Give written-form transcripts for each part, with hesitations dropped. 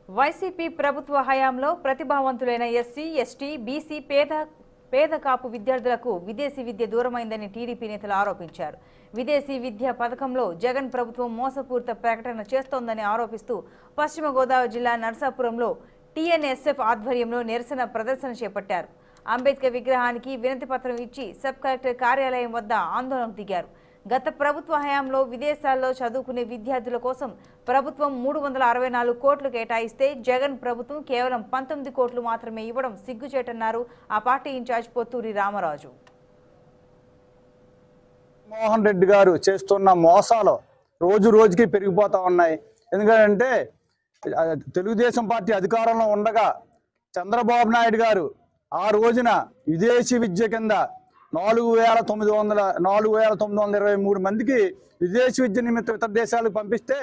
YCP ప్రభుత్వ హయాంలో ప్రతిభావంతులైన ఎస్సీ, ఎస్టీ, బీసీ, పేద కాపు విద్యార్థులకు విదేశీ విద్య దూరమైందని టీడీపీ నేతలు ఆరోపించారు. విదేశీ విద్య పథకంలో జగన్ ప్రభుత్వం మోసపూరిత ప్రకటన చేస్తోందని ఆరోపిస్తూ పశ్చిమ గోదావరి జిల్లా నర్సాపురంలో టీఎన్ఎస్ఎఫ్ ఆధ్వర్యంలో నిరసన ప్రదర్శన చేపట్టారు. అంబేద్కర్ విగ్రహానికి వినతి పత్రం ఇచ్చి సబ్ కలెక్టర్ కార్యాలయం వద్ద ఆందోళనకు దిగారు. గత ప్రభుత్వ హయాంలో విదేశాల్లో చదువుకునే విద్యార్థుల కోసం ప్రభుత్వం 364 కోట్లు కేటాయిస్తే జగన్ ప్రభుత్వం కేవలం 19 కోట్లు మాత్రమే ఇవ్వడం సిగ్గుచేటన్నారు ఆ పార్టీ ఇన్ఛార్జ్ పొత్తూరి రామరాజు. మోహన్ రెడ్డి గారు చేస్తున్న మోసాలు రోజు రోజుకి పెరిగిపోతా ఉన్నాయి. ఎందుకంటే తెలుగుదేశం పార్టీ అధికారంలో ఉండగా చంద్రబాబు నాయుడు గారు ఆ రోజున విదేశీ విద్య కింద 4,923 మందికి విదేశీ విద్య నిమిత్తం ఇతర దేశాలకు పంపిస్తే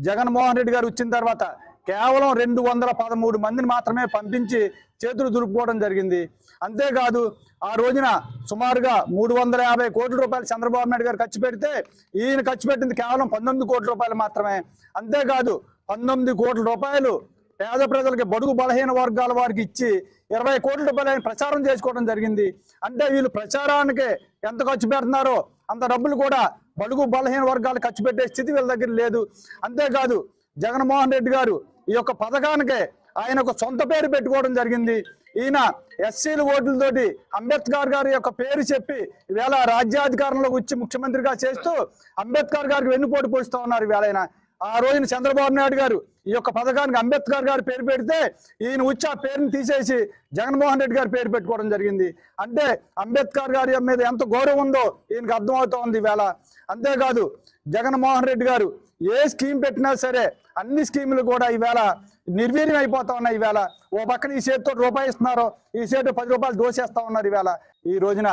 జగన్మోహన్ రెడ్డి గారు వచ్చిన తర్వాత కేవలం 213 మందిని మాత్రమే పంపించి చేతులు దులుపుకోవడం జరిగింది. అంతేకాదు ఆ రోజున సుమారుగా 350 కోట్ల రూపాయలు చంద్రబాబు నాయుడు గారు ఖర్చు పెడితే ఈయన ఖర్చు పెట్టింది కేవలం 19 కోట్ల రూపాయలు మాత్రమే. అంతేకాదు 19 కోట్ల రూపాయలు పేద ప్రజలకి బడుగు బలహీన వర్గాల వారికి ఇచ్చి 20 కోట్ల రూపాయలు ఆయన ప్రచారం చేసుకోవడం జరిగింది. అంటే వీళ్ళు ప్రచారానికి ఎంత ఖర్చు పెడుతున్నారో అంత డబ్బులు కూడా బడుగు బలహీన వర్గాలు ఖర్చు పెట్టే స్థితి వీళ్ళ దగ్గర లేదు. అంతేకాదు జగన్మోహన్ రెడ్డి గారు ఈ యొక్క పథకానికి ఆయన ఒక సొంత పేరు పెట్టుకోవడం జరిగింది. ఈయన ఎస్సీల ఓట్లతోటి అంబేద్కర్ గారి యొక్క పేరు చెప్పి ఈవేళ రాజ్యాధికారంలోకి వచ్చి ముఖ్యమంత్రిగా చేస్తూ అంబేద్కర్ గారికి వెన్నుపోటు పోస్తూ ఉన్నారు. ఈవేళ ఆయన ఆ రోజున చంద్రబాబు నాయుడు గారు ఈ యొక్క పథకానికి అంబేద్కర్ గారి పేరు పెడితే ఈయన వచ్చి ఆ పేరుని తీసేసి జగన్మోహన్ రెడ్డి గారి పేరు పెట్టుకోవడం జరిగింది. అంటే అంబేద్కర్ గారి మీద ఎంత గౌరవం ఉందో ఈయనకు అర్థమవుతా ఉంది ఈవేళ. అంతేకాదు జగన్మోహన్ రెడ్డి గారు ఏ స్కీమ్ పెట్టినా సరే అన్ని స్కీములు కూడా ఈవేళ నిర్వీర్యం అయిపోతా ఉన్నాయి. ఈవేళ ఓ పక్కన ఈ చేతితో రూపాయి ఇస్తున్నారు, ఈ చేతితో 10 రూపాయలు దోసేస్తా ఉన్నారు. ఈవేళ ఈ రోజున